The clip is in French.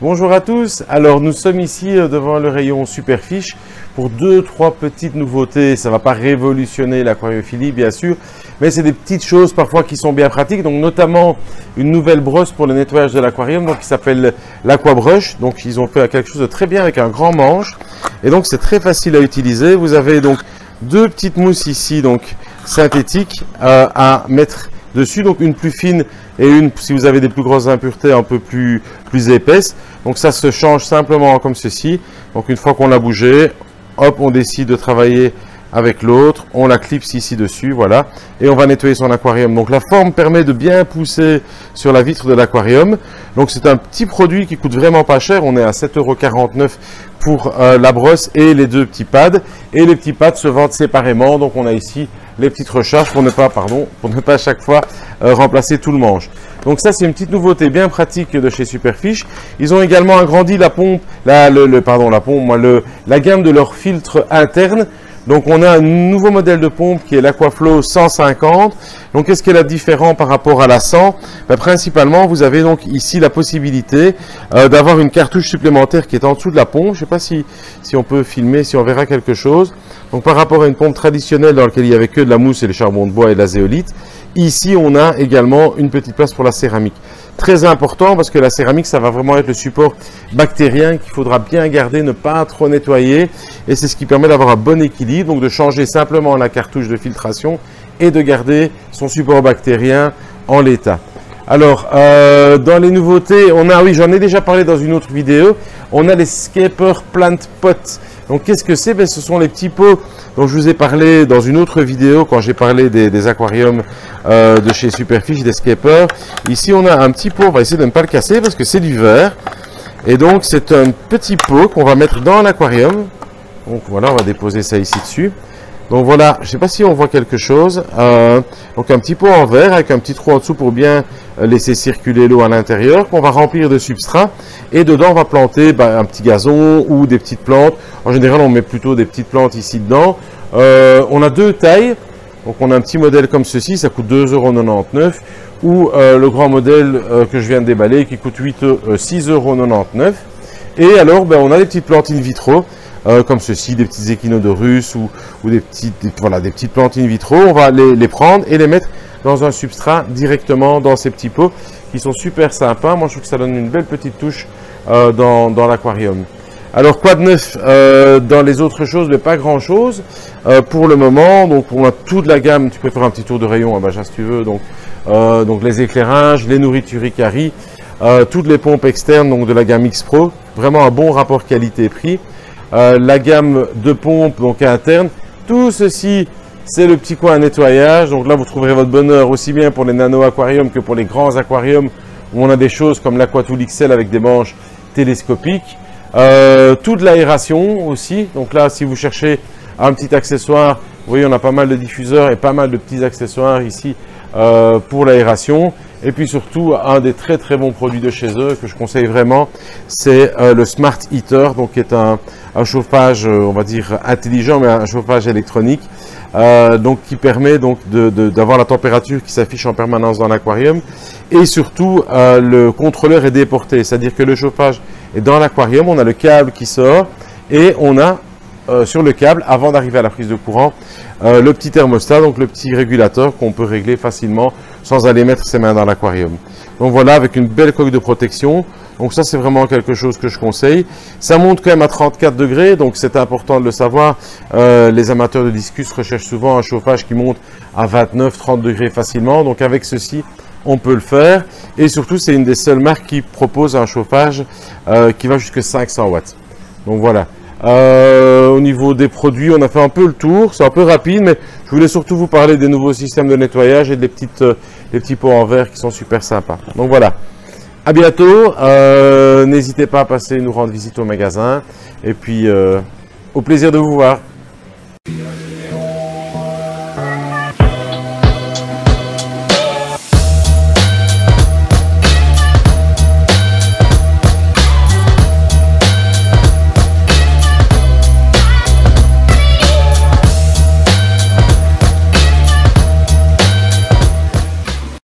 Bonjour à tous, alors nous sommes ici devant le rayon Superfiche pour 2-3 petites nouveautés. Ça ne va pas révolutionner l'aquariophilie bien sûr, mais c'est des petites choses parfois qui sont bien pratiques, donc notamment une nouvelle brosse pour le nettoyage de l'aquarium qui s'appelle l'Aquabrush. Donc ils ont fait quelque chose de très bien avec un grand manche et donc c'est très facile à utiliser. Vous avez donc deux petites mousses ici donc synthétiques à mettre dessus, donc une plus fine et une, si vous avez des plus grosses impuretés, un peu plus épaisse. Donc ça se change simplement comme ceci. Donc une fois qu'on l'a bougé, hop, on décide de travailler avec l'autre, on la clipse ici dessus, voilà, et on va nettoyer son aquarium. Donc la forme permet de bien pousser sur la vitre de l'aquarium. Donc c'est un petit produit qui coûte vraiment pas cher, on est à 7,49 € pour la brosse et les deux petits pads. Et les petits pads se vendent séparément, donc on a ici les petites recharges pour ne pas à chaque fois remplacer tout le manche. Donc ça c'est une petite nouveauté bien pratique de chez Superfiche. Ils ont également agrandi la gamme de leur filtre interne. Donc on a un nouveau modèle de pompe qui est l'Aquaflow 150. Donc qu'est-ce qu'elle a de différent par rapport à la 100? Principalement vous avez donc ici la possibilité d'avoir une cartouche supplémentaire qui est en dessous de la pompe. Je ne sais pas si on peut filmer, si on verra quelque chose. Donc par rapport à une pompe traditionnelle dans laquelle il n'y avait que de la mousse et les charbons de bois et de la zéolite, ici on a également une petite place pour la céramique. Très important parce que la céramique, ça va vraiment être le support bactérien qu'il faudra bien garder, ne pas trop nettoyer. Et c'est ce qui permet d'avoir un bon équilibre, donc de changer simplement la cartouche de filtration et de garder son support bactérien en l'état. Alors, dans les nouveautés, on a, oui, j'en ai déjà parlé dans une autre vidéo, on a les Scaper Plant Pot. Donc, qu'est-ce que c'est? Ce sont les petits pots dont je vous ai parlé dans une autre vidéo quand j'ai parlé des aquariums de chez Superfiche, des Scaper. Ici, on a un petit pot, on va essayer de ne pas le casser parce que c'est du verre. Et donc, c'est un petit pot qu'on va mettre dans l'aquarium. Donc, voilà, on va déposer ça ici dessus. Donc voilà, je ne sais pas si on voit quelque chose. Donc un petit pot en verre avec un petit trou en dessous pour bien laisser circuler l'eau à l'intérieur, qu'on va remplir de substrat. Et dedans, on va planter un petit gazon ou des petites plantes. En général, on met plutôt des petites plantes ici dedans. On a deux tailles. Donc on a un petit modèle comme ceci, ça coûte 2,99 €. Ou le grand modèle que je viens de déballer qui coûte 6,99 €. Et alors, on a des petites plantes in vitro. Comme ceci, des petits echinodorus ou des petites plantes in vitro. On va les prendre et les mettre dans un substrat directement dans ces petits pots qui sont super sympas. Moi, je trouve que ça donne une belle petite touche dans l'aquarium. Alors, quoi de neuf dans les autres choses? Mais pas grand-chose pour le moment. Donc, on a toute la gamme. Tu peux faire un petit tour de rayon, si tu veux. Donc les éclairages, les nourritures Icari, toutes les pompes externes donc de la gamme X-Pro. Vraiment un bon rapport qualité-prix. La gamme de pompes donc interne, tout ceci c'est le petit coin à nettoyage. Donc là vous trouverez votre bonheur aussi bien pour les nano aquariums que pour les grands aquariums où on a des choses comme l'Aquatool XL avec des manches télescopiques. Toute l'aération aussi, donc là si vous cherchez un petit accessoire, vous voyez on a pas mal de diffuseurs et pas mal de petits accessoires ici pour l'aération. Et puis surtout, un des très très bons produits de chez eux que je conseille vraiment, c'est le Smart Heater, donc qui est un chauffage, on va dire intelligent, mais un chauffage électronique, donc qui permet donc d'avoir la température qui s'affiche en permanence dans l'aquarium. Et surtout, le contrôleur est déporté, c'est-à-dire que le chauffage est dans l'aquarium, on a le câble qui sort et on a sur le câble, avant d'arriver à la prise de courant, le petit thermostat, donc le petit régulateur qu'on peut régler facilement sans aller mettre ses mains dans l'aquarium. Donc voilà, avec une belle coque de protection. Donc ça, c'est vraiment quelque chose que je conseille. Ça monte quand même à 34 degrés, donc c'est important de le savoir. Les amateurs de discus recherchent souvent un chauffage qui monte à 29-30 degrés facilement. Donc avec ceci, on peut le faire. Et surtout, c'est une des seules marques qui propose un chauffage qui va jusqu'à 500 watts. Donc voilà. Au niveau des produits, on a fait un peu le tour, c'est un peu rapide, mais je voulais surtout vous parler des nouveaux systèmes de nettoyage et des petits pots en verre qui sont super sympas. Donc voilà, à bientôt, n'hésitez pas à passer nous rendre visite au magasin, et puis au plaisir de vous voir.